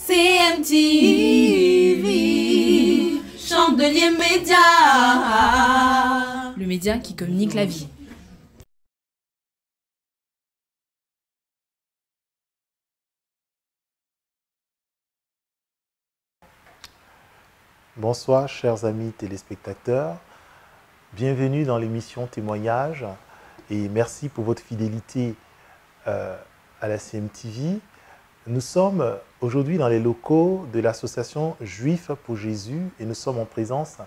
CMTV, Chandelier Média, le média qui communique la vie. Bonsoir chers amis téléspectateurs, bienvenue dans l'émission Témoignages et merci pour votre fidélité à la CMTV. Nous sommes aujourd'hui dans les locaux de l'association Juifs pour Jésus et nous sommes en présence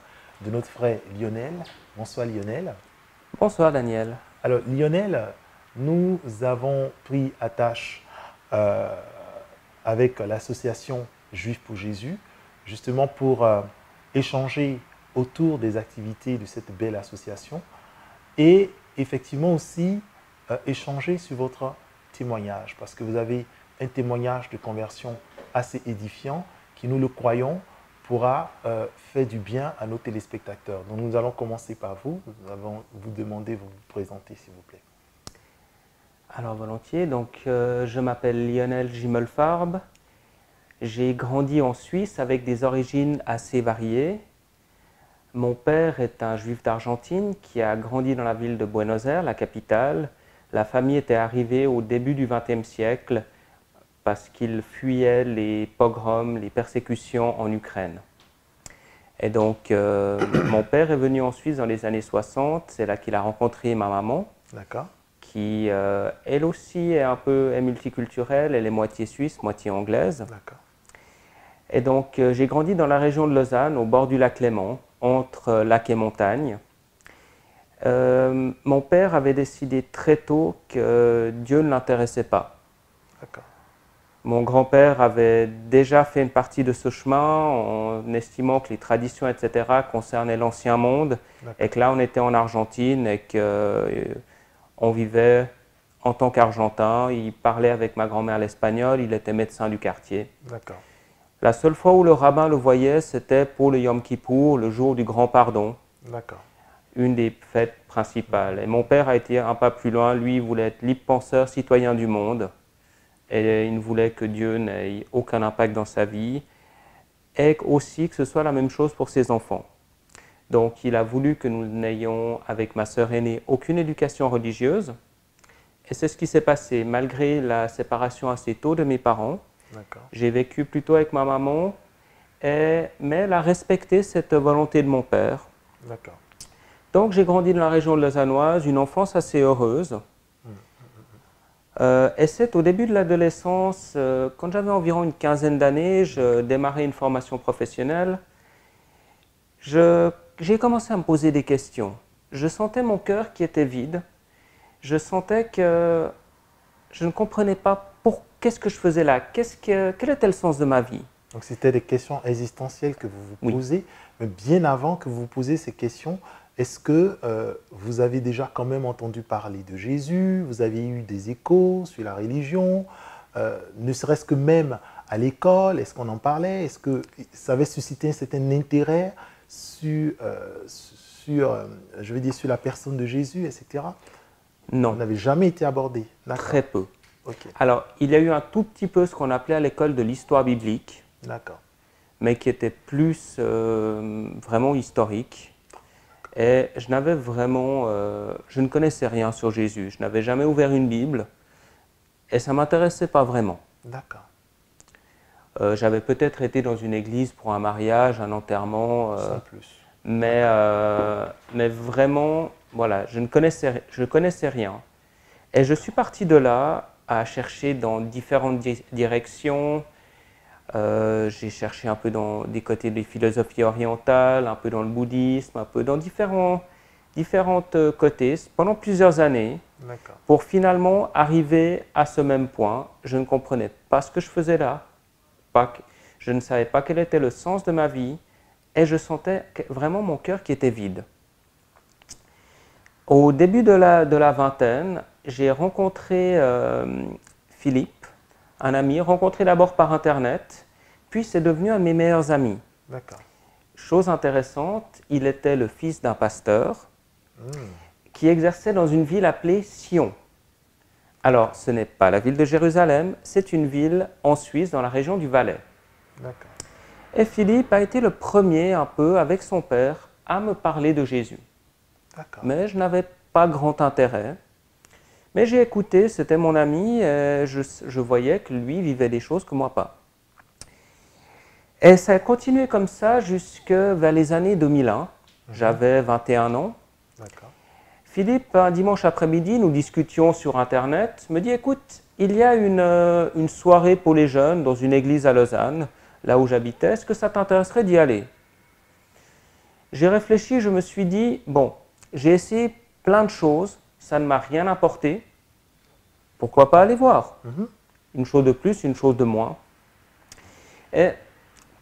de notre frère Lionel. Bonsoir Lionel. Bonsoir Daniel. Alors Lionel, nous avons pris attache avec l'association Juifs pour Jésus justement pour échanger autour des activités de cette belle association et effectivement aussi échanger sur votre témoignage parce que vous avez un témoignage de conversion assez édifiant qui, nous le croyons, pourra faire du bien à nos téléspectateurs. Donc nous allons commencer par vous. Nous allons vous demander de vous présenter s'il vous plaît. Alors volontiers, donc je m'appelle Lionel Gimmelfarb. J'ai grandi en Suisse avec des origines assez variées. Mon père est un juif d'Argentine qui a grandi dans la ville de Buenos Aires, la capitale. La famille était arrivée au début du XXe siècle parce qu'il fuyait les pogroms, les persécutions en Ukraine. Et donc, mon père est venu en Suisse dans les années 60. C'est là qu'il a rencontré ma maman, qui, elle aussi, est multiculturelle. Elle est moitié suisse, moitié anglaise. Et donc, j'ai grandi dans la région de Lausanne, au bord du lac Léman, entre lac et montagne. Mon père avait décidé très tôt que Dieu ne l'intéressait pas. Mon grand-père avait déjà fait une partie de ce chemin en estimant que les traditions, etc., concernaient l'ancien monde et que là, on était en Argentine et qu'on vivait en tant qu'Argentin. Il parlait avec ma grand-mère l'espagnol, il était médecin du quartier. La seule fois où le rabbin le voyait, c'était pour le Yom Kippour, le jour du Grand Pardon. Une des fêtes principales. Et mon père a été un pas plus loin. Lui, il voulait être libre penseur, citoyen du monde. Et il ne voulait que Dieu n'ait aucun impact dans sa vie. Et aussi que ce soit la même chose pour ses enfants. Donc, il a voulu que nous n'ayons, avec ma sœur aînée, aucune éducation religieuse. Et c'est ce qui s'est passé. Malgré la séparation assez tôt de mes parents, j'ai vécu plutôt avec ma maman, mais elle a respecté cette volonté de mon père. Donc j'ai grandi dans la région de lausannoise, une enfance assez heureuse. Et c'est au début de l'adolescence, quand j'avais environ une quinzaine d'années, je démarrais une formation professionnelle. J'ai commencé à me poser des questions. Je sentais mon cœur qui était vide. Je sentais que je ne comprenais pas qu'est-ce que je faisais là, quel était le sens de ma vie. Donc c'était des questions existentielles que vous vous posez, mais bien avant que vous vous posiez ces questions, est-ce que vous avez déjà quand même entendu parler de Jésus, vous avez eu des échos sur la religion, ne serait-ce que même à l'école, est-ce qu'on en parlait, est-ce que ça avait suscité un certain intérêt sur la personne de Jésus, etc. Non. Vous n'avez jamais été abordé? Très peu. Alors, il y a eu un tout petit peu ce qu'on appelait à l'école de l'histoire biblique, mais qui était plus vraiment historique. Et je ne connaissais rien sur Jésus. Je n'avais jamais ouvert une Bible et ça ne m'intéressait pas vraiment. J'avais peut-être été dans une église pour un mariage, un enterrement, mais vraiment, voilà, je connaissais rien. Et je suis parti de là à chercher dans différentes directions. J'ai cherché un peu dans des côtés des philosophies orientales, un peu dans le bouddhisme, un peu dans différents côtés pendant plusieurs années pour finalement arriver à ce même point. Je ne comprenais pas ce que je faisais là, je ne savais pas quel était le sens de ma vie et je sentais vraiment mon cœur qui était vide. Au début de la vingtaine, j'ai rencontré Philippe, un ami, rencontré d'abord par Internet, puis c'est devenu un de mes meilleurs amis. Chose intéressante, il était le fils d'un pasteur qui exerçait dans une ville appelée Sion. Alors, ce n'est pas la ville de Jérusalem, c'est une ville en Suisse, dans la région du Valais. D'accord. Et Philippe a été le premier, un peu, avec son père, à me parler de Jésus. D'accord. Mais je n'avais pas grand intérêt. Mais j'ai écouté, c'était mon ami, et je voyais que lui vivait des choses que moi pas. Et ça a continué comme ça jusque vers les années 2001. J'avais 21 ans. D'accord. Philippe, un dimanche après-midi, nous discutions sur Internet, me dit « Écoute, il y a une soirée pour les jeunes dans une église à Lausanne, là où j'habitais, est-ce que ça t'intéresserait d'y aller ?» J'ai réfléchi, je me suis dit « Bon, j'ai essayé plein de choses, ça ne m'a rien apporté, pourquoi pas aller voir ?» Une chose de plus, une chose de moins. Et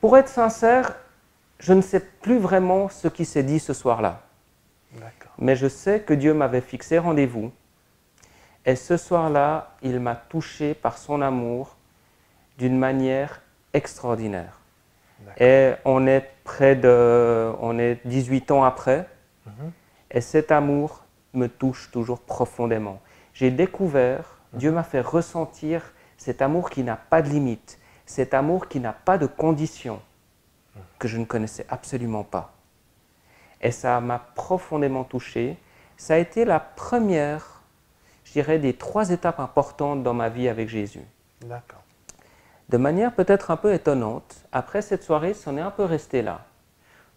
pour être sincère, je ne sais plus vraiment ce qui s'est dit ce soir-là. Mais je sais que Dieu m'avait fixé rendez-vous. Et ce soir-là, il m'a touché par son amour d'une manière extraordinaire. Et on est on est 18 ans après. Et cet amour me touche toujours profondément. J'ai découvert, Dieu m'a fait ressentir cet amour qui n'a pas de limite, cet amour qui n'a pas de conditions, que je ne connaissais absolument pas. Et ça m'a profondément touché. Ça a été la première, je dirais, des 3 étapes importantes dans ma vie avec Jésus. D'accord. De manière peut-être un peu étonnante, après cette soirée, c'en est un peu resté là.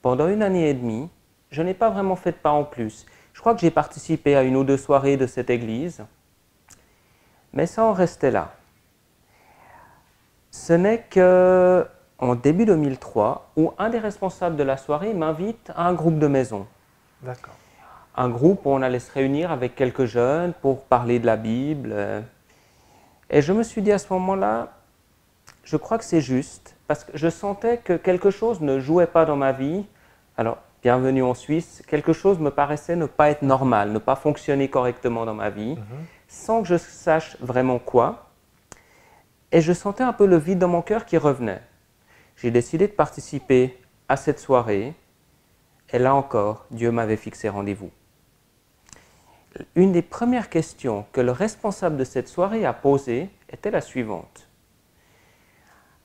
Pendant 1 année et demie, je n'ai pas vraiment fait de pas en plus. Je crois que j'ai participé à 1 ou 2 soirées de cette église, mais ça en restait là. Ce n'est qu'en début 2003 où un des responsables de la soirée m'invite à un groupe de maison. D'accord. Un groupe où on allait se réunir avec quelques jeunes pour parler de la Bible. Et je me suis dit à ce moment-là, je crois que c'est juste, parce que je sentais que quelque chose ne jouait pas dans ma vie. Alors, bienvenue en Suisse, quelque chose me paraissait ne pas être normal, ne pas fonctionner correctement dans ma vie, sans que je sache vraiment quoi. Et je sentais un peu le vide dans mon cœur qui revenait. J'ai décidé de participer à cette soirée, et là encore, Dieu m'avait fixé rendez-vous. Une des premières questions que le responsable de cette soirée a posées était la suivante.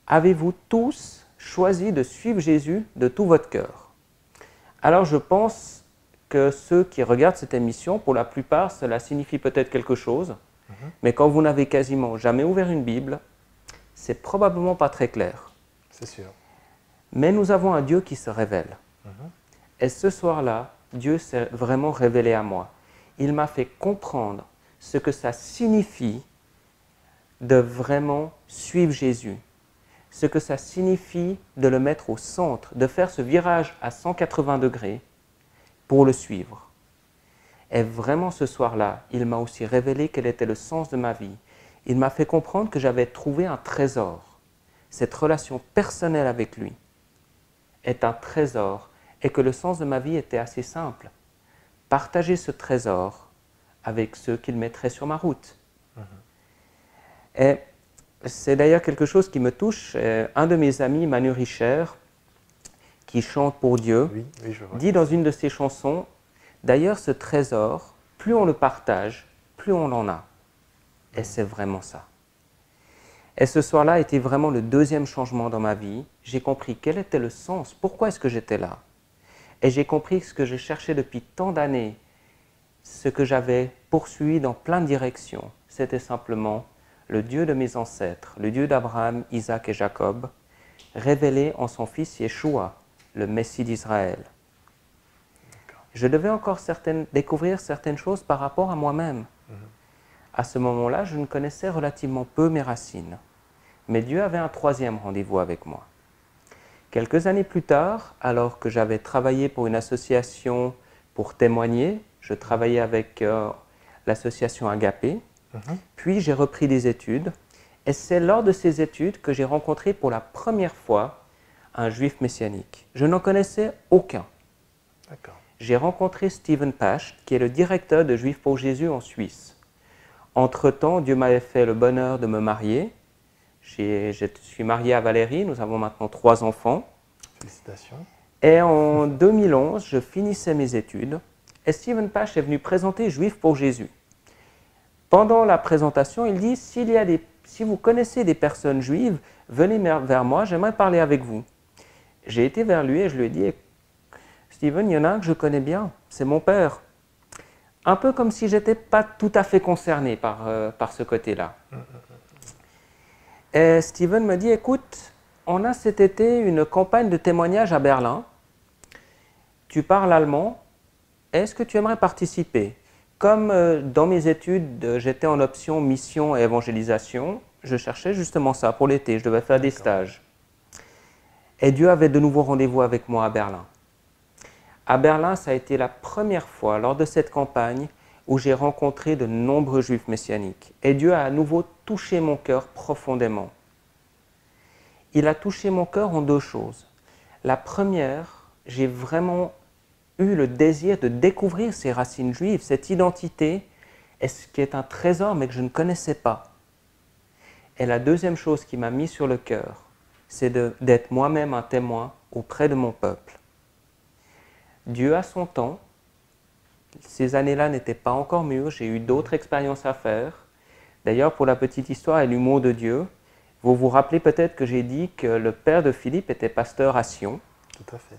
Avez-vous tous choisi de suivre Jésus de tout votre cœur? Alors je pense que ceux qui regardent cette émission, pour la plupart, cela signifie peut-être quelque chose, mais quand vous n'avez quasiment jamais ouvert une Bible, c'est probablement pas très clair. C'est sûr. Mais nous avons un Dieu qui se révèle. Et ce soir-là, Dieu s'est vraiment révélé à moi. Il m'a fait comprendre ce que ça signifie de vraiment suivre Jésus, ce que ça signifie de le mettre au centre, de faire ce virage à 180 degrés pour le suivre. Et vraiment ce soir-là, il m'a aussi révélé quel était le sens de ma vie. Il m'a fait comprendre que j'avais trouvé un trésor. Cette relation personnelle avec lui est un trésor et que le sens de ma vie était assez simple. Partager ce trésor avec ceux qu'il mettrait sur ma route. Et c'est d'ailleurs quelque chose qui me touche. Un de mes amis, Manu Richer, qui chante pour Dieu, dit dans une de ses chansons, « D'ailleurs, ce trésor, plus on le partage, plus on en a. » Et c'est vraiment ça. Et ce soir-là était vraiment le 2e changement dans ma vie. J'ai compris quel était le sens, pourquoi est-ce que j'étais là. Et j'ai compris ce que je cherchais depuis tant d'années, ce que j'avais poursuivi dans plein de directions. C'était simplement le Dieu de mes ancêtres, le Dieu d'Abraham, Isaac et Jacob, révélé en son fils Yeshua, le Messie d'Israël. Je devais encore découvrir certaines choses par rapport à moi-même. À ce moment-là, je ne connaissais relativement peu mes racines. Mais Dieu avait un 3e rendez-vous avec moi. Quelques années plus tard, alors que j'avais travaillé pour une association pour témoigner, je travaillais avec l'association Agapé, puis j'ai repris des études, et c'est lors de ces études que j'ai rencontré pour la première fois un juif messianique. Je n'en connaissais aucun. J'ai rencontré Stephen Pash, qui est le directeur de Juifs pour Jésus en Suisse. Entre-temps, Dieu m'avait fait le bonheur de me marier. Je suis marié à Valérie, nous avons maintenant 3 enfants. Félicitations. Et en 2011, je finissais mes études et Stephen Pash est venu présenter Juifs pour Jésus. Pendant la présentation, il dit, s'il y a si vous connaissez des personnes juives, venez vers moi, j'aimerais parler avec vous. J'ai été vers lui et je lui ai dit, Steven, il y en a un que je connais bien, c'est mon père. Un peu comme si je n'étais pas tout à fait concerné par ce côté-là. Et Steven me dit, écoute, on a cet été une campagne de témoignage à Berlin. Tu parles allemand, est-ce que tu aimerais participer? Comme dans mes études, j'étais en option mission et évangélisation, je cherchais justement ça pour l'été, je devais faire des stages. Et Dieu avait de nouveaux rendez-vous avec moi à Berlin. À Berlin, ça a été la première fois lors de cette campagne où j'ai rencontré de nombreux juifs messianiques. Et Dieu a à nouveau touché mon cœur profondément. Il a touché mon cœur en deux choses. La première, j'ai vraiment eu le désir de découvrir ces racines juives, cette identité, ce qui est un trésor mais que je ne connaissais pas. Et la deuxième chose qui m'a mis sur le cœur, c'est d'être moi-même un témoin auprès de mon peuple. Dieu a son temps. Ces années-là n'étaient pas encore mûres, j'ai eu d'autres expériences à faire. D'ailleurs, pour la petite histoire et l'humour de Dieu, vous vous rappelez peut-être que j'ai dit que le père de Philippe était pasteur à Sion. Tout à fait.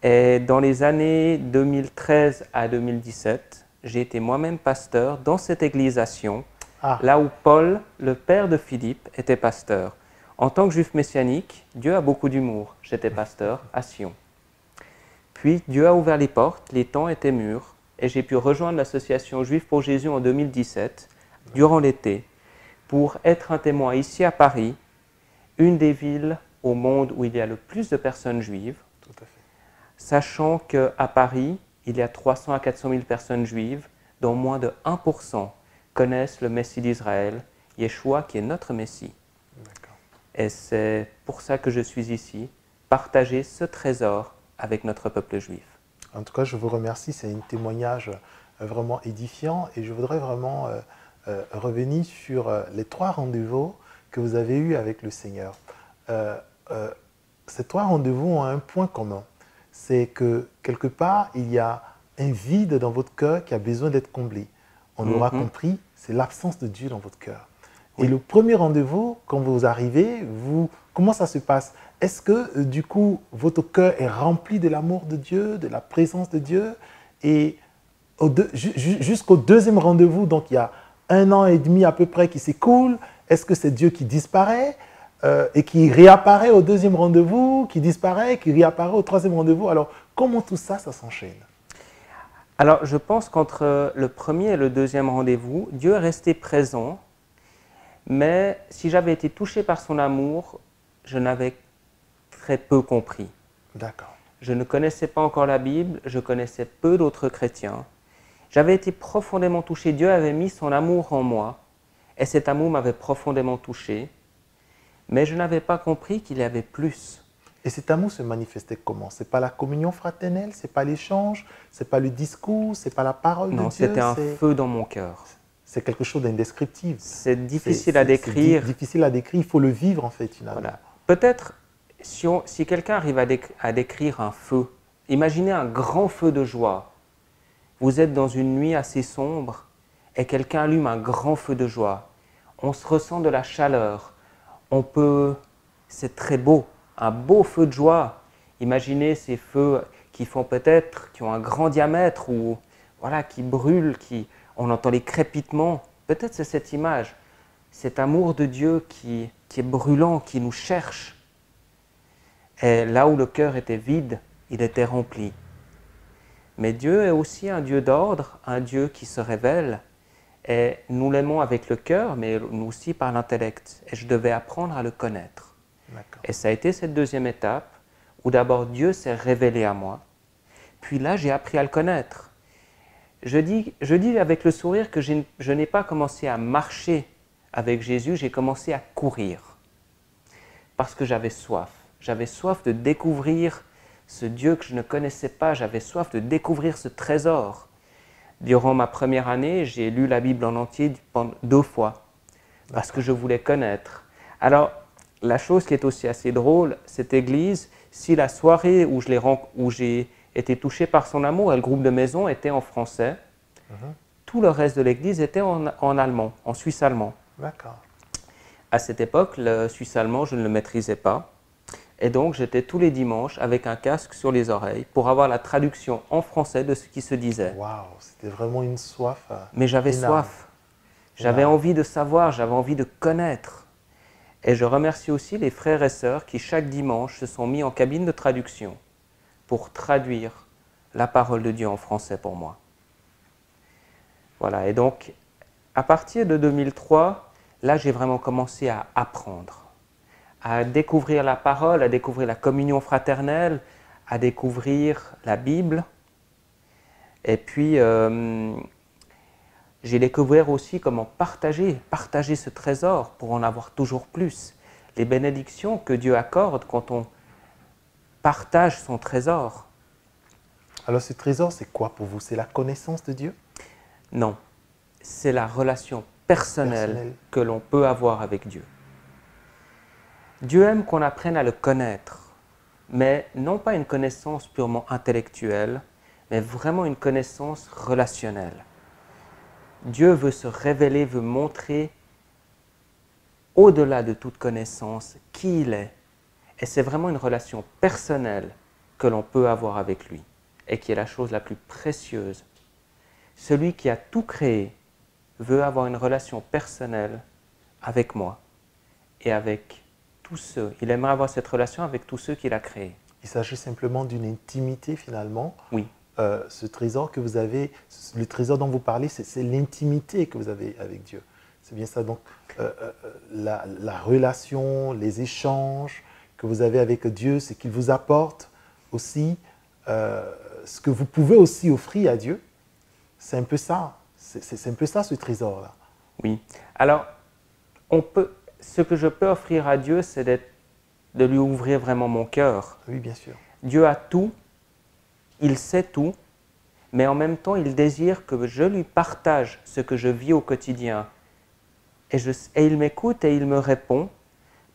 Et dans les années 2013 à 2017, j'ai été moi-même pasteur dans cette église à Sion, là où Paul, le père de Philippe, était pasteur. En tant que juif messianique, Dieu a beaucoup d'humour. J'étais pasteur à Sion. Puis Dieu a ouvert les portes, les temps étaient mûrs, et j'ai pu rejoindre l'association Juifs pour Jésus en 2017, durant l'été, pour être un témoin ici à Paris, une des villes au monde où il y a le plus de personnes juives, tout à fait. Sachant qu'à Paris, il y a 300 à 400 000 personnes juives, dont moins de 1% connaissent le Messie d'Israël, Yeshua, qui est notre Messie. Et c'est pour ça que je suis ici, partager ce trésor avec notre peuple juif. En tout cas, je vous remercie, c'est un témoignage vraiment édifiant et je voudrais vraiment revenir sur les 3 rendez-vous que vous avez eus avec le Seigneur. Ces 3 rendez-vous ont un point commun, c'est que quelque part, il y a un vide dans votre cœur qui a besoin d'être comblé. On l'aura compris, c'est l'absence de Dieu dans votre cœur. Oui. Et le premier rendez-vous, quand vous arrivez, comment ça se passe? Est-ce que, du coup, votre cœur est rempli de l'amour de Dieu, de la présence de Dieu? Et jusqu'au deuxième rendez-vous, donc il y a 1 an et demi à peu près qui s'écoule, est-ce que c'est Dieu qui disparaît et qui réapparaît au deuxième rendez-vous, qui disparaît, qui réapparaît au troisième rendez-vous? Alors, comment tout ça, ça s'enchaîne? Alors, je pense qu'entre le premier et le deuxième rendez-vous, Dieu est resté présent, mais si j'avais été touché par son amour, je n'avais très peu compris. D'accord. Je ne connaissais pas encore la Bible, je connaissais peu d'autres chrétiens. J'avais été profondément touché, Dieu avait mis son amour en moi, et cet amour m'avait profondément touché, mais je n'avais pas compris qu'il y avait plus. Et cet amour se manifestait comment? Ce n'est pas la communion fraternelle, ce n'est pas l'échange, ce n'est pas le discours, ce n'est pas la parole de Dieu? Non, c'était un feu dans mon cœur. C'est quelque chose d'indescriptible. C'est difficile à décrire. C'est difficile à décrire, il faut le vivre en fait finalement. Voilà. Peut-être si quelqu'un arrive à décrire un feu, imaginez un grand feu de joie. Vous êtes dans une nuit assez sombre et quelqu'un allume un grand feu de joie. On se ressent de la chaleur. C'est très beau, un beau feu de joie. Imaginez ces feux qui ont un grand diamètre ou voilà, qui brûlent, on entend les crépitements. Peut-être c'est cette image, cet amour de Dieu qui est brûlant, qui nous cherche. Et là où le cœur était vide, il était rempli. Mais Dieu est aussi un Dieu d'ordre, un Dieu qui se révèle. Et nous l'aimons avec le cœur, mais nous aussi par l'intellect. Et je devais apprendre à le connaître. Et ça a été cette deuxième étape, où d'abord Dieu s'est révélé à moi. Puis là, j'ai appris à le connaître. Je dis avec le sourire que je n'ai pas commencé à marcher avec Jésus, j'ai commencé à courir. Parce que j'avais soif. J'avais soif de découvrir ce Dieu que je ne connaissais pas. J'avais soif de découvrir ce trésor. Durant ma première année, j'ai lu la Bible en entier 2 fois. Parce que je voulais connaître. Alors, la chose qui est aussi assez drôle, cette église, si la soirée où j'ai été touché par son amour et le groupe de maison était en français, tout le reste de l'église était en allemand, en suisse allemand. D'accord. À cette époque, le suisse allemand, je ne le maîtrisais pas. Et donc, j'étais tous les dimanches avec un casque sur les oreilles pour avoir la traduction en français de ce qui se disait. Waouh, c'était vraiment une soif. Mais j'avais soif. J'avais envie de savoir, j'avais envie de connaître. Et je remercie aussi les frères et sœurs qui, chaque dimanche, se sont mis en cabine de traduction pour traduire la parole de Dieu en français pour moi. Voilà, et donc, à partir de 2003, là, j'ai vraiment commencé à apprendre, à découvrir la parole, à découvrir la communion fraternelle, à découvrir la Bible. Et puis, j'ai découvert aussi comment partager ce trésor pour en avoir toujours plus. Les bénédictions que Dieu accorde quand on partage son trésor. Alors ce trésor, c'est quoi pour vous? C'est la connaissance de Dieu? Non, c'est la relation personnelle que l'on peut avoir avec Dieu. Dieu aime qu'on apprenne à le connaître, mais non pas une connaissance purement intellectuelle, mais vraiment une connaissance relationnelle. Dieu veut se révéler, veut montrer au-delà de toute connaissance qui il est. Et c'est vraiment une relation personnelle que l'on peut avoir avec lui et qui est la chose la plus précieuse. Celui qui a tout créé veut avoir une relation personnelle avec moi et avec tous ceux. Il aimerait avoir cette relation avec tous ceux qu'il a créés. Il s'agit simplement d'une intimité finalement. Oui. Ce trésor que vous avez, le trésor dont vous parlez, c'est l'intimité que vous avez avec Dieu. C'est bien ça. Donc, la relation, les échanges que vous avez avec Dieu, c'est qu'il vous apporte aussi ce que vous pouvez aussi offrir à Dieu. C'est un peu ça. C'est un peu ça, ce trésor-là. Oui. Alors, ce que je peux offrir à Dieu, c'est de lui ouvrir vraiment mon cœur. Oui, bien sûr. Dieu a tout. Il sait tout, mais en même temps, il désire que je lui partage ce que je vis au quotidien. Et il m'écoute et il me répond.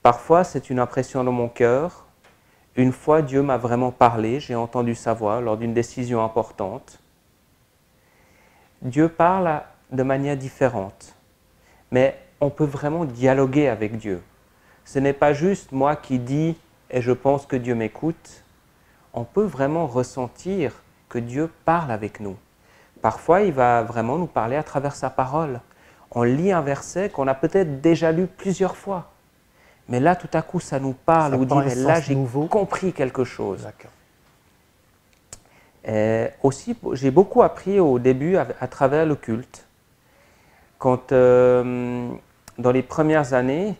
Parfois, c'est une impression dans mon cœur. Une fois, Dieu m'a vraiment parlé, j'ai entendu sa voix lors d'une décision importante. Dieu parle de manière différente, mais on peut vraiment dialoguer avec Dieu. Ce n'est pas juste moi qui dis et je pense que Dieu m'écoute. On peut vraiment ressentir que Dieu parle avec nous. Parfois, il va vraiment nous parler à travers sa parole. On lit un verset qu'on a peut-être déjà lu plusieurs fois. Mais là, tout à coup, ça nous parle, ou dit, mais là, j'ai compris quelque chose. D'accord. Aussi, j'ai beaucoup appris au début à travers le culte. Quand, dans les premières années,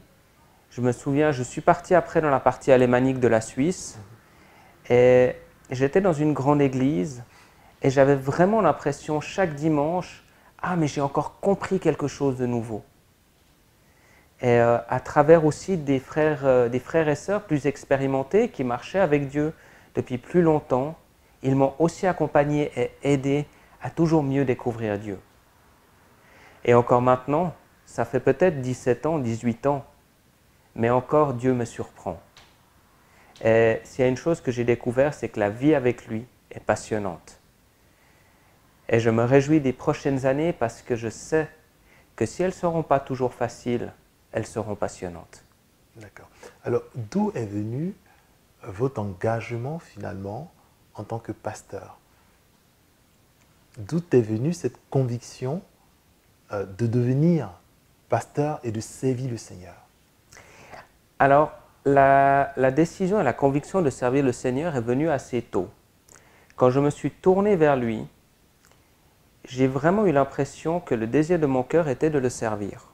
je me souviens, je suis parti après dans la partie alémanique de la Suisse. Et j'étais dans une grande église et j'avais vraiment l'impression chaque dimanche, ah mais j'ai encore compris quelque chose de nouveau. Et à travers aussi des frères et sœurs plus expérimentés qui marchaient avec Dieu depuis plus longtemps, ils m'ont aussi accompagné et aidé à toujours mieux découvrir Dieu. Et encore maintenant, ça fait peut-être 17 ans, 18 ans, mais encore Dieu me surprend. Et s'il y a une chose que j'ai découvert, c'est que la vie avec lui est passionnante. Et je me réjouis des prochaines années parce que je sais que si elles ne seront pas toujours faciles, elles seront passionnantes. D'accord. Alors, d'où est venu votre engagement finalement en tant que pasteur? D'où est venue cette conviction de devenir pasteur et de servir le Seigneur? Alors, la décision et la conviction de servir le Seigneur est venue assez tôt. Quand je me suis tourné vers lui, j'ai vraiment eu l'impression que le désir de mon cœur était de le servir.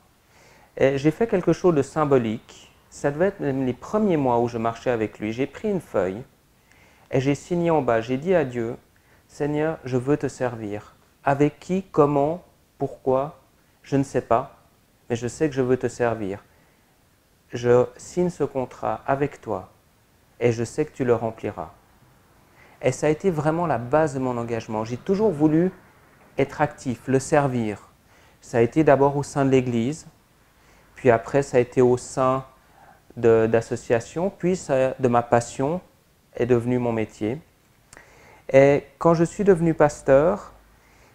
Et j'ai fait quelque chose de symbolique. Ça devait être même les premiers mois où je marchais avec lui. J'ai pris une feuille et j'ai signé en bas. J'ai dit à Dieu, Seigneur, je veux te servir. Avec qui, comment, pourquoi, je ne sais pas, mais je sais que je veux te servir. Je signe ce contrat avec toi et je sais que tu le rempliras. Et ça a été vraiment la base de mon engagement. J'ai toujours voulu être actif, le servir. Ça a été d'abord au sein de l'Église, puis après ça a été au sein d'associations, puis de ma passion est devenu mon métier. Et quand je suis devenu pasteur,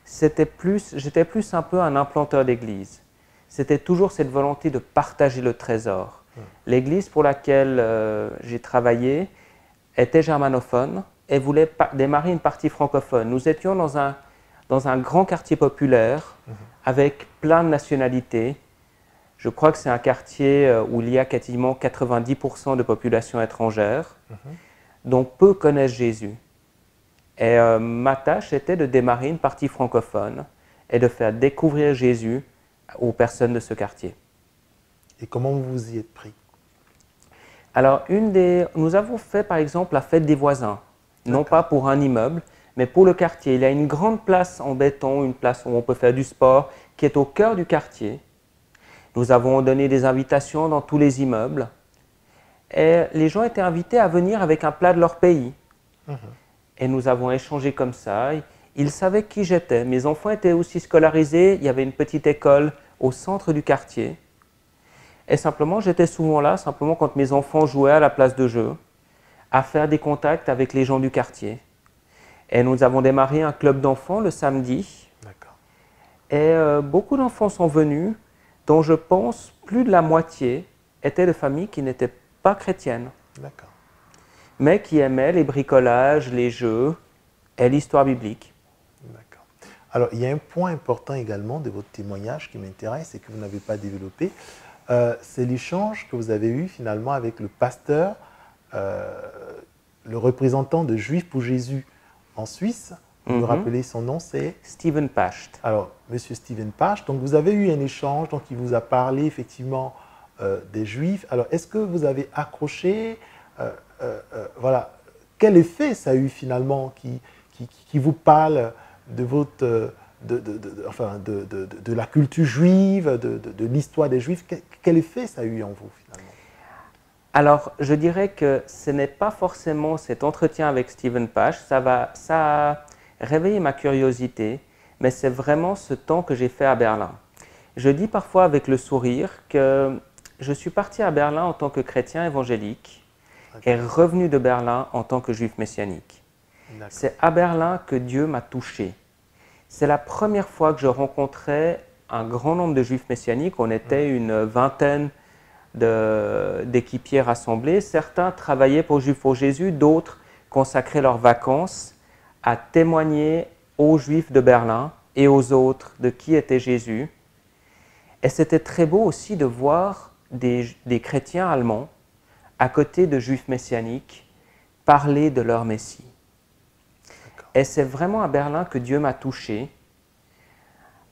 j'étais plus un peu un implanteur d'église. c'était toujours cette volonté de partager le trésor. L'église pour laquelle j'ai travaillé était germanophone et voulait démarrer une partie francophone. Nous étions dans un grand quartier populaire avec plein de nationalités. Je crois que c'est un quartier où il y a quasiment 90% de population étrangère, dont peu connaissent Jésus. Et ma tâche était de démarrer une partie francophone et de faire découvrir Jésus aux personnes de ce quartier. Et comment vous vous y êtes pris? Alors, nous avons fait par exemple la fête des voisins, non pas pour un immeuble, mais pour le quartier. Il y a une grande place en béton, une place où on peut faire du sport, qui est au cœur du quartier. Nous avons donné des invitations dans tous les immeubles. Et les gens étaient invités à venir avec un plat de leur pays. Et nous avons échangé comme ça. Ils savaient qui j'étais. Mes enfants étaient aussi scolarisés. Il y avait une petite école au centre du quartier. Et simplement, j'étais souvent là, simplement quand mes enfants jouaient à la place de jeu, à faire des contacts avec les gens du quartier. Et nous avons démarré un club d'enfants le samedi. Et beaucoup d'enfants sont venus, dont je pense plus de la moitié étaient de familles qui n'étaient pas chrétiennes, mais qui aimaient les bricolages, les jeux et l'histoire biblique. D'accord. Alors, il y a un point important également de votre témoignage qui m'intéresse et que vous n'avez pas développé. C'est l'échange que vous avez eu finalement avec le pasteur, le représentant de Juifs pour Jésus en Suisse. Vous me rappelez son nom, c'est Steven Pacht. Alors, Monsieur Steven Pacht, donc vous avez eu un échange, donc il vous a parlé effectivement des Juifs. Alors, est-ce que vous avez accroché, voilà, quel effet ça a eu finalement qui vous parle de votre, de la culture juive, de l'histoire des Juifs, quel effet ça a eu en vous finalement? Alors, je dirais que ce n'est pas forcément cet entretien avec Steven Pacht, ça a réveillé ma curiosité, mais c'est vraiment ce temps que j'ai fait à Berlin. Je dis parfois avec le sourire que je suis parti à Berlin en tant que chrétien évangélique et revenu de Berlin en tant que juif messianique. C'est à Berlin que Dieu m'a touché. C'est la première fois que je rencontrais un grand nombre de juifs messianiques. On était une vingtaine d'équipiers rassemblés. Certains travaillaient pour Juifs pour Jésus, d'autres consacraient leurs vacances à témoigner aux Juifs de Berlin et aux autres de qui était Jésus. Et c'était très beau aussi de voir des chrétiens allemands à côté de Juifs messianiques parler de leur Messie. Et c'est vraiment à Berlin que Dieu m'a touché.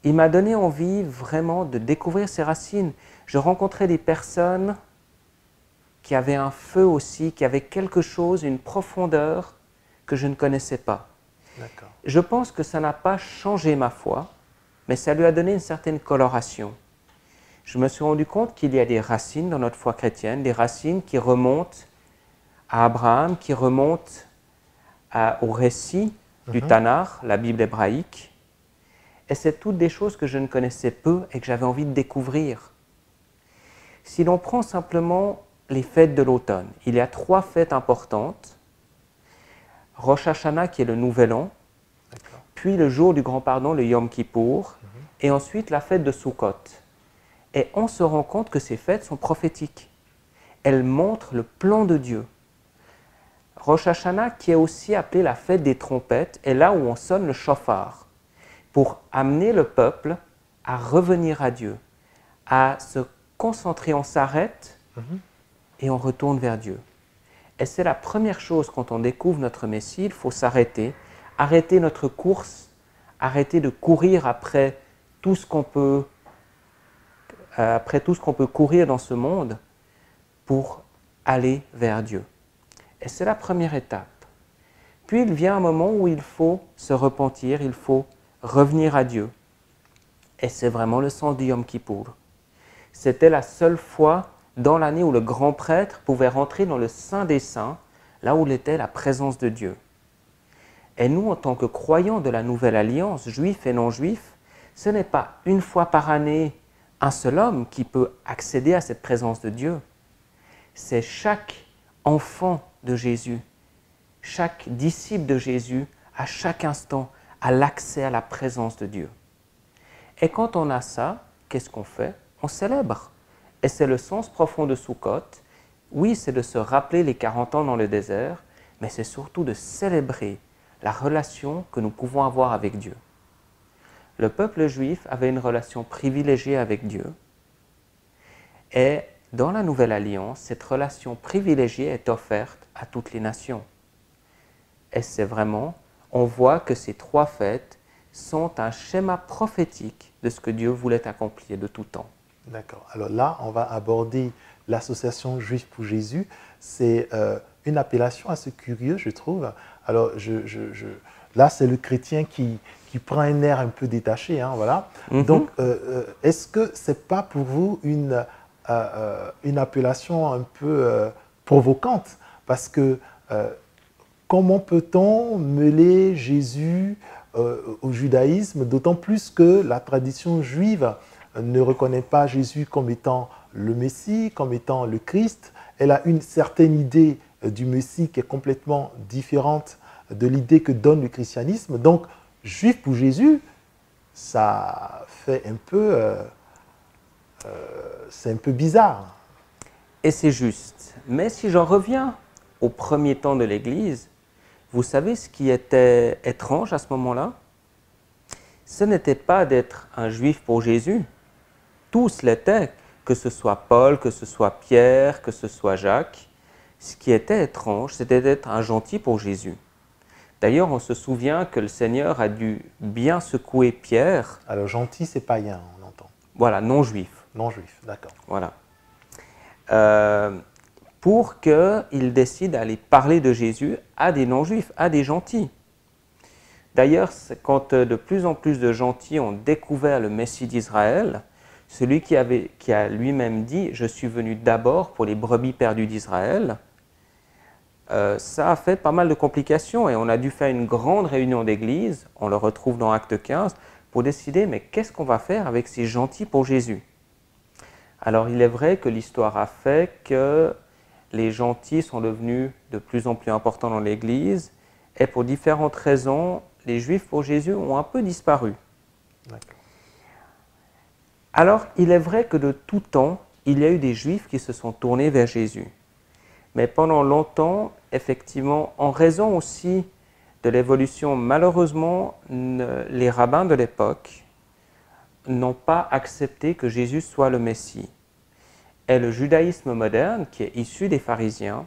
Il m'a donné envie vraiment de découvrir ses racines. Je rencontrais des personnes qui avaient un feu aussi, qui avaient quelque chose, une profondeur que je ne connaissais pas. Je pense que ça n'a pas changé ma foi, mais ça lui a donné une certaine coloration. Je me suis rendu compte qu'il y a des racines dans notre foi chrétienne, des racines qui remontent à Abraham, qui remontent au récit du Tanakh, la Bible hébraïque. Et c'est toutes des choses que je ne connaissais peu et que j'avais envie de découvrir. Si l'on prend simplement les fêtes de l'automne, il y a 3 fêtes importantes. Rosh Hashanah qui est le Nouvel An, puis le jour du Grand Pardon, le Yom Kippour, et ensuite la fête de Sukkot. Et on se rend compte que ces fêtes sont prophétiques. Elles montrent le plan de Dieu. Rosh Hashanah, qui est aussi appelée la fête des trompettes, est là où on sonne le shofar, pour amener le peuple à revenir à Dieu, à se concentrer. On s'arrête et on retourne vers Dieu. Et c'est la première chose quand on découvre notre Messie, il faut s'arrêter, arrêter notre course, arrêter de courir après tout ce qu'on peut courir dans ce monde pour aller vers Dieu. Et c'est la première étape. Puis il vient un moment où il faut se repentir, il faut revenir à Dieu. Et c'est vraiment le sens du Yom Kippour. C'était la seule fois dans l'année où le grand prêtre pouvait rentrer dans le Saint des Saints, là où était la présence de Dieu. Et nous, en tant que croyants de la Nouvelle Alliance, juifs et non-juifs, ce n'est pas une fois par année un seul homme qui peut accéder à cette présence de Dieu. C'est chaque enfant de Jésus, chaque disciple de Jésus, à chaque instant, a l'accès à la présence de Dieu. Et quand on a ça, qu'est-ce qu'on fait? on célèbre. Et c'est le sens profond de Sukkot. Oui, c'est de se rappeler les 40 ans dans le désert, mais c'est surtout de célébrer la relation que nous pouvons avoir avec Dieu. Le peuple juif avait une relation privilégiée avec Dieu. Et dans la Nouvelle Alliance, cette relation privilégiée est offerte à toutes les nations. Et c'est vraiment, on voit que ces 3 fêtes sont un schéma prophétique de ce que Dieu voulait accomplir de tout temps. D'accord. Alors là, on va aborder l'association Juifs pour Jésus. C'est une appellation assez curieuse, je trouve. Alors, là, c'est le chrétien qui prend un air un peu détaché. Hein, voilà. Donc, est-ce que ce n'est pas pour vous une appellation un peu provocante? Parce que comment peut-on mêler Jésus au judaïsme, d'autant plus que la tradition juive ne reconnaît pas Jésus comme étant le Messie, comme étant le Christ. Elle a une certaine idée du Messie qui est complètement différente de l'idée que donne le christianisme. Donc, Juif pour Jésus, ça fait un peu... c'est un peu bizarre. Et c'est juste. Mais si j'en reviens au premier temps de l'Église, vous savez ce qui était étrange à ce moment-là? Ce n'était pas d'être un Juif pour Jésus. Tous l'étaient, que ce soit Paul, que ce soit Pierre, que ce soit Jacques. Ce qui était étrange, c'était d'être un gentil pour Jésus. D'ailleurs, on se souvient que le Seigneur a dû bien secouer Pierre. Alors, gentil, c'est païen, on entend. Voilà, non-juif. Non-juif, d'accord. Voilà. Pour qu'il décide d'aller parler de Jésus à des non-juifs, à des gentils. D'ailleurs, quand de plus en plus de gentils ont découvert le Messie d'Israël, celui qui a lui-même dit « Je suis venu d'abord pour les brebis perdues d'Israël », ça a fait pas mal de complications et on a dû faire une grande réunion d'église, on le retrouve dans Acte 15, pour décider mais qu'est-ce qu'on va faire avec ces gentils pour Jésus? Alors il est vrai que l'histoire a fait que les gentils sont devenus de plus en plus importants dans l'église et pour différentes raisons, les Juifs pour Jésus ont un peu disparu. Alors il est vrai que de tout temps, il y a eu des Juifs qui se sont tournés vers Jésus. Mais pendant longtemps, effectivement, en raison aussi de l'évolution, malheureusement, les rabbins de l'époque n'ont pas accepté que Jésus soit le Messie. Et le judaïsme moderne, qui est issu des pharisiens,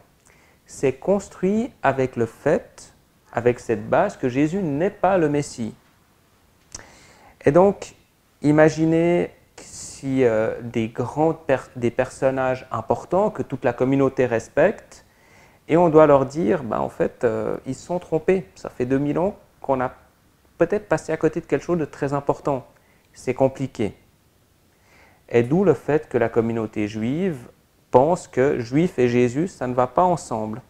s'est construit avec le fait, avec cette base, que Jésus n'est pas le Messie. Et donc, imaginez si des personnages importants que toute la communauté respecte, et on doit leur dire, en fait, ils se sont trompés. Ça fait 2000 ans qu'on a peut-être passé à côté de quelque chose de très important. C'est compliqué. Et d'où le fait que la communauté juive pense que Juif et Jésus, ça ne va pas ensemble.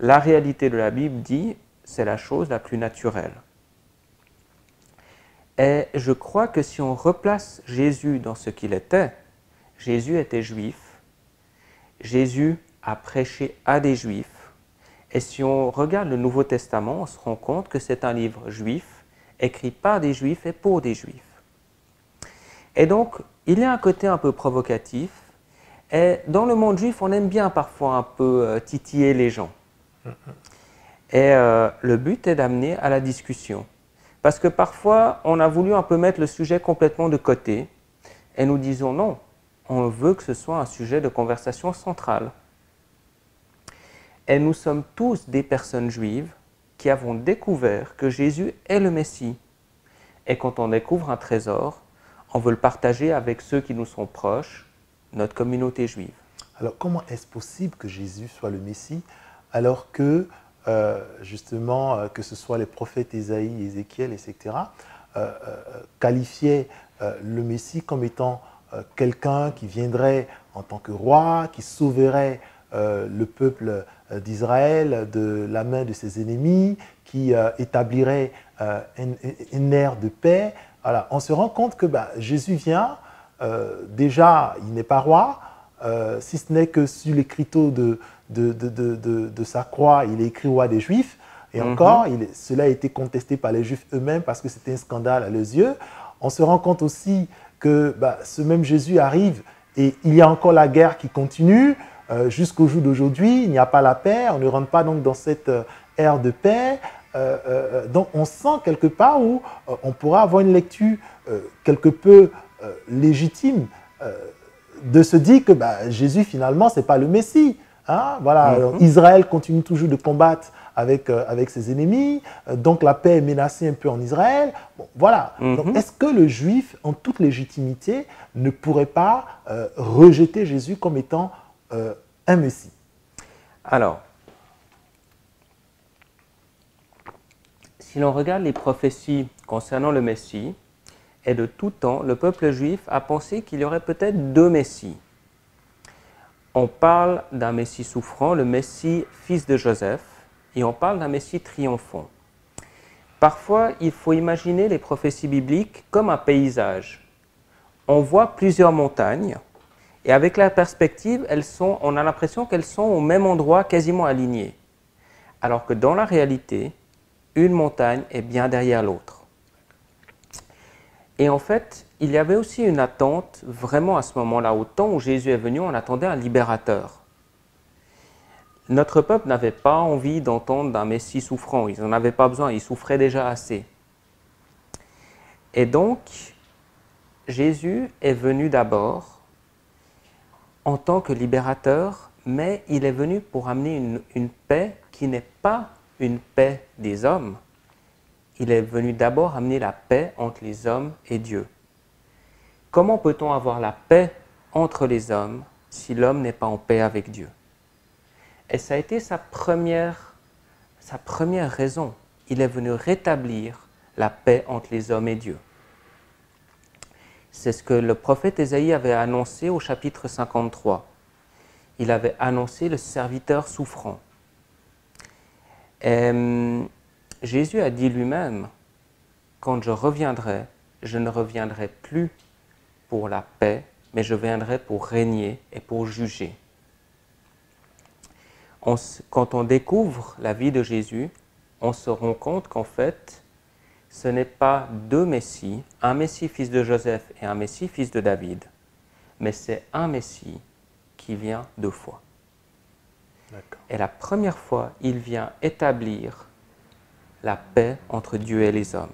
La réalité de la Bible dit, c'est la chose la plus naturelle. Et je crois que si on replace Jésus dans ce qu'il était, Jésus était juif, Jésus a prêché à des juifs, et si on regarde le Nouveau Testament, on se rend compte que c'est un livre juif, écrit par des juifs et pour des juifs. Et donc, il y a un côté un peu provocatif, et dans le monde juif, on aime bien parfois un peu titiller les gens. Et le but est d'amener à la discussion. Parce que parfois, on a voulu un peu mettre le sujet complètement de côté et nous disons non, on veut que ce soit un sujet de conversation central. Et nous sommes tous des personnes juives qui avons découvert que Jésus est le Messie. Et quand on découvre un trésor, on veut le partager avec ceux qui nous sont proches, notre communauté juive. Alors comment est-ce possible que Jésus soit le Messie alors que justement, que ce soit les prophètes Ésaïe, Ézéchiel, etc., qualifiaient le Messie comme étant quelqu'un qui viendrait en tant que roi, qui sauverait le peuple d'Israël de la main de ses ennemis, qui établirait une ère de paix. Voilà. On se rend compte que Jésus vient, déjà, il n'est pas roi, si ce n'est que sur l'écriteau de sa croix, il est écrit roi des Juifs. Et encore, cela a été contesté par les Juifs eux-mêmes parce que c'était un scandale à leurs yeux. On se rend compte aussi que ce même Jésus arrive et il y a encore la guerre qui continue jusqu'au jour d'aujourd'hui. Il n'y a pas la paix, on ne rentre pas donc dans cette ère de paix. Donc on sent quelque part où on pourra avoir une lecture quelque peu légitime de se dire que Jésus finalement ce n'est pas le Messie. Hein? Voilà, Israël continue toujours de combattre avec ses ennemis, donc la paix est menacée un peu en Israël. Bon, voilà. Donc, est-ce que le juif, en toute légitimité, ne pourrait pas rejeter Jésus comme étant un Messie? Alors, si l'on regarde les prophéties concernant le Messie, et de tout temps, le peuple juif a pensé qu'il y aurait peut-être deux Messies. On parle d'un Messie souffrant, le Messie fils de Joseph, et on parle d'un Messie triomphant. Parfois, il faut imaginer les prophéties bibliques comme un paysage. On voit plusieurs montagnes, et avec la perspective, on a l'impression qu'elles sont au même endroit, quasiment alignées. Alors que dans la réalité, une montagne est bien derrière l'autre. Et en fait, il y avait aussi une attente, vraiment à ce moment-là, au temps où Jésus est venu, on attendait un libérateur. Notre peuple n'avait pas envie d'entendre d'un Messie souffrant, ils n'en avaient pas besoin, ils souffraient déjà assez. Et donc, Jésus est venu d'abord en tant que libérateur, mais il est venu pour amener une paix qui n'est pas une paix des hommes. Il est venu d'abord amener la paix entre les hommes et Dieu. Comment peut-on avoir la paix entre les hommes si l'homme n'est pas en paix avec Dieu? Et ça a été sa première raison. Il est venu rétablir la paix entre les hommes et Dieu. C'est ce que le prophète Ésaïe avait annoncé au chapitre 53. Il avait annoncé le serviteur souffrant. Et Jésus a dit lui-même, « Quand je reviendrai, je ne reviendrai plus pour la paix, mais je viendrai pour régner et pour juger. » Quand on découvre la vie de Jésus, on se rend compte qu'en fait, ce n'est pas deux Messies, un Messie fils de Joseph et un Messie fils de David, mais c'est un Messie qui vient deux fois. Et la première fois, il vient établir la paix entre Dieu et les hommes.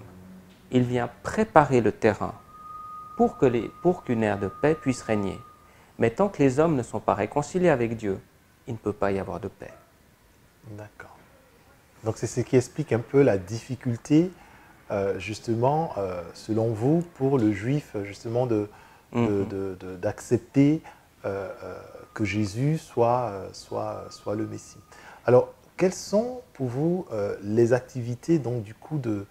Il vient préparer le terrain pour qu'une ère de paix puisse régner. Mais tant que les hommes ne sont pas réconciliés avec Dieu, il ne peut pas y avoir de paix. D'accord. Donc c'est ce qui explique un peu la difficulté, justement, selon vous, pour le juif, justement, d'accepter que Jésus soit le Messie. Alors, quelles sont pour vous les activités donc, du coup, de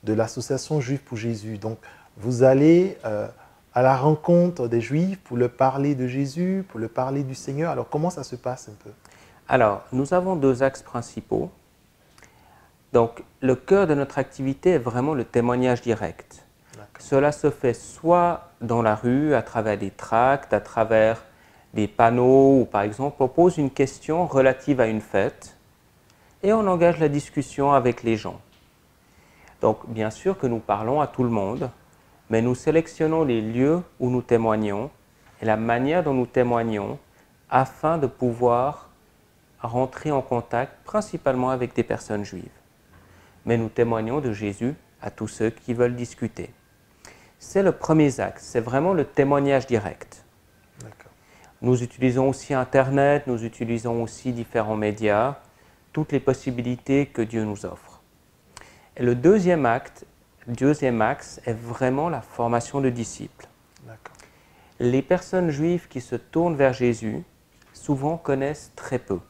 l'association Juifs pour Jésus? Donc, vous allez à la rencontre des Juifs pour leur parler de Jésus, pour leur parler du Seigneur. Alors, comment ça se passe un peu? Alors, nous avons deux axes principaux. Donc, le cœur de notre activité est vraiment le témoignage direct. Cela se fait soit dans la rue, à travers des tracts, à travers des panneaux, ou par exemple, on pose une question relative à une fête et on engage la discussion avec les gens. Donc, bien sûr que nous parlons à tout le monde, mais nous sélectionnons les lieux où nous témoignons et la manière dont nous témoignons afin de pouvoir rentrer en contact principalement avec des personnes juives. Mais nous témoignons de Jésus à tous ceux qui veulent discuter. C'est le premier axe, c'est vraiment le témoignage direct. Nous utilisons aussi Internet, nous utilisons aussi différents médias, toutes les possibilités que Dieu nous offre. Et le deuxième axe est vraiment la formation de disciples. Les personnes juives qui se tournent vers Jésus, souvent connaissent très peu.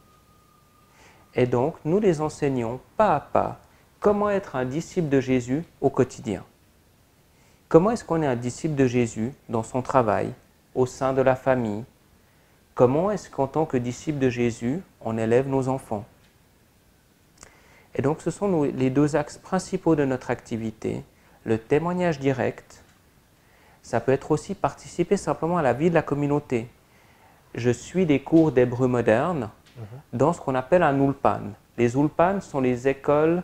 Et donc, nous les enseignons pas à pas comment être un disciple de Jésus au quotidien. Comment est-ce qu'on est un disciple de Jésus dans son travail, au sein de la famille? Comment est-ce qu'en tant que disciple de Jésus, on élève nos enfants? Et donc, ce sont les deux axes principaux de notre activité. Le témoignage direct, ça peut être aussi participer simplement à la vie de la communauté. Je suis des cours d'hébreu moderne dans ce qu'on appelle un ulpan. Les ulpan sont les écoles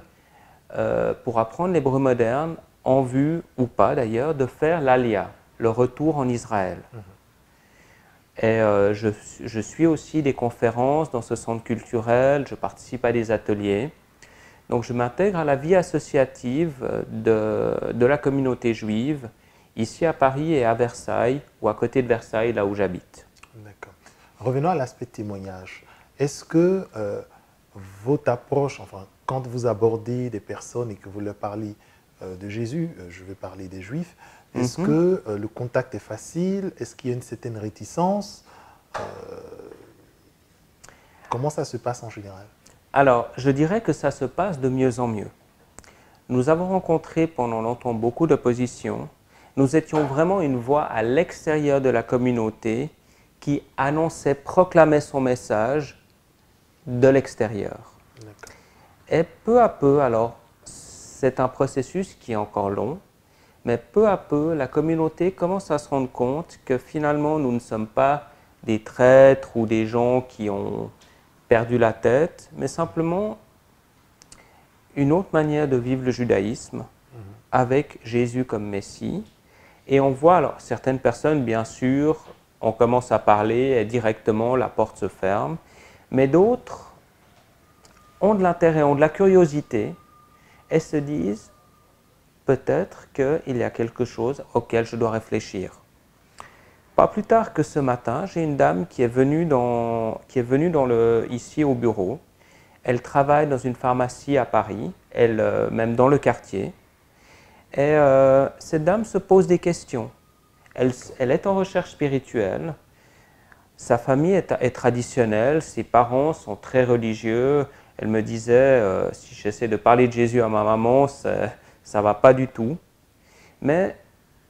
pour apprendre l'hébreu moderne, en vue ou pas d'ailleurs, de faire l'Alia. le retour en Israël. Et je suis aussi des conférences dans ce centre culturel, je participe à des ateliers. Donc je m'intègre à la vie associative de la communauté juive, ici à Paris et à Versailles, ou à côté de Versailles, là où j'habite. D'accord. Revenons à l'aspect témoignage. Est-ce que votre approche, enfin, quand vous abordez des personnes et que vous leur parlez de Jésus, je vais parler des Juifs, est-ce que le contact est facile? Est-ce qu'il y a une certaine réticence? Comment ça se passe en général? Alors, je dirais que ça se passe de mieux en mieux. Nous avons rencontré pendant longtemps beaucoup d'opposition. Nous étions vraiment une voix à l'extérieur de la communauté qui annonçait, proclamait son message de l'extérieur. Et peu à peu, alors, c'est un processus qui est encore long, mais peu à peu, la communauté commence à se rendre compte que finalement, nous ne sommes pas des traîtres ou des gens qui ont perdu la tête, mais simplement une autre manière de vivre le judaïsme avec Jésus comme Messie. Et on voit, alors, certaines personnes, bien sûr, on commence à parler et directement la porte se ferme, mais d'autres ont de l'intérêt, ont de la curiosité et se disent peut-être qu'il y a quelque chose auquel je dois réfléchir. Pas plus tard que ce matin, j'ai une dame qui est venue ici au bureau. Elle travaille dans une pharmacie à Paris, même dans le quartier. Et cette dame se pose des questions. Elle est en recherche spirituelle. Sa famille est traditionnelle, ses parents sont très religieux. Elle me disait, si j'essaie de parler de Jésus à ma maman, ça ne va pas du tout. Mais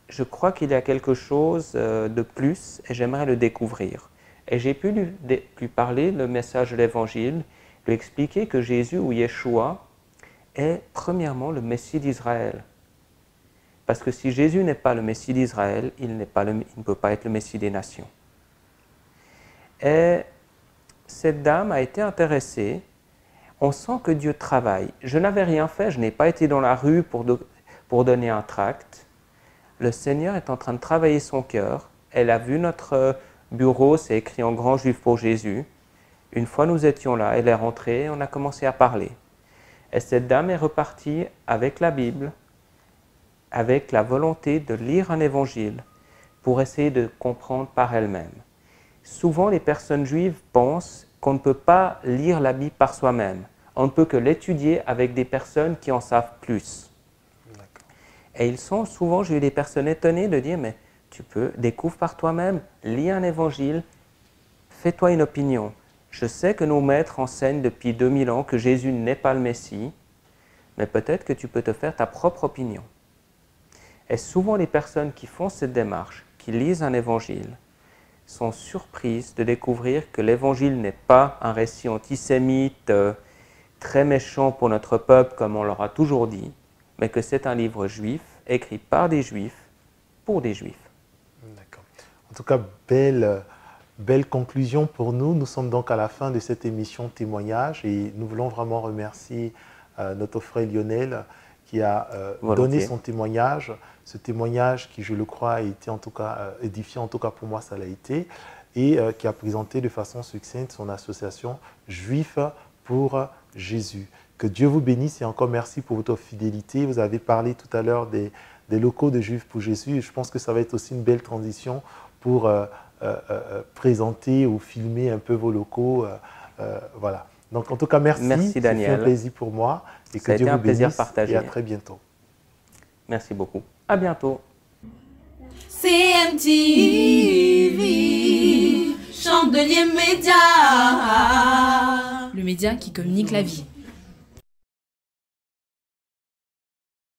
je crois qu'il y a quelque chose de plus et j'aimerais le découvrir. Et j'ai pu lui parler le message de l'Évangile, lui expliquer que Jésus ou Yeshua est premièrement le Messie d'Israël. Parce que si Jésus n'est pas le Messie d'Israël, il ne peut pas être le Messie des nations. Et cette dame a été intéressée. On sent que Dieu travaille. Je n'avais rien fait, je n'ai pas été dans la rue pour donner un tract. Le Seigneur est en train de travailler son cœur. Elle a vu notre bureau, c'est écrit en grand juif pour Jésus. Une fois nous étions là, elle est rentrée, on a commencé à parler. Et cette dame est repartie avec la Bible, avec la volonté de lire un évangile pour essayer de comprendre par elle-même. Souvent, les personnes juives pensent qu'on ne peut pas lire la Bible par soi-même. On ne peut que l'étudier avec des personnes qui en savent plus. Et ils sont souvent, j'ai eu des personnes étonnées de dire, mais tu peux, découvre par toi-même, lis un évangile, fais-toi une opinion. Je sais que nos maîtres enseignent depuis 2000 ans que Jésus n'est pas le Messie, mais peut-être que tu peux te faire ta propre opinion. Et souvent, les personnes qui font cette démarche, qui lisent un évangile, sont surprises de découvrir que l'évangile n'est pas un récit antisémite très méchant pour notre peuple, comme on leur a toujours dit, mais que c'est un livre juif, écrit par des juifs, pour des juifs. D'accord. En tout cas, belle conclusion pour nous. Nous sommes donc à la fin de cette émission témoignage et nous voulons vraiment remercier notre frère Lionel qui a donné son témoignage. Ce témoignage qui, je le crois, a été en tout cas édifiant, en tout cas pour moi, ça l'a été, et qui a présenté de façon succincte son association Juifs pour Jésus. Que Dieu vous bénisse et encore merci pour votre fidélité. Vous avez parlé tout à l'heure des locaux de Juifs pour Jésus et je pense que ça va être aussi une belle transition pour présenter ou filmer un peu vos locaux. Voilà. Donc en tout cas, merci. Merci Daniel. C'était un plaisir pour moi et que ça a Dieu été vous un plaisir bénisse partagé. Et à très bientôt. Merci beaucoup. À bientôt. CMTV, Chandelier Média. Le média qui communique la vie.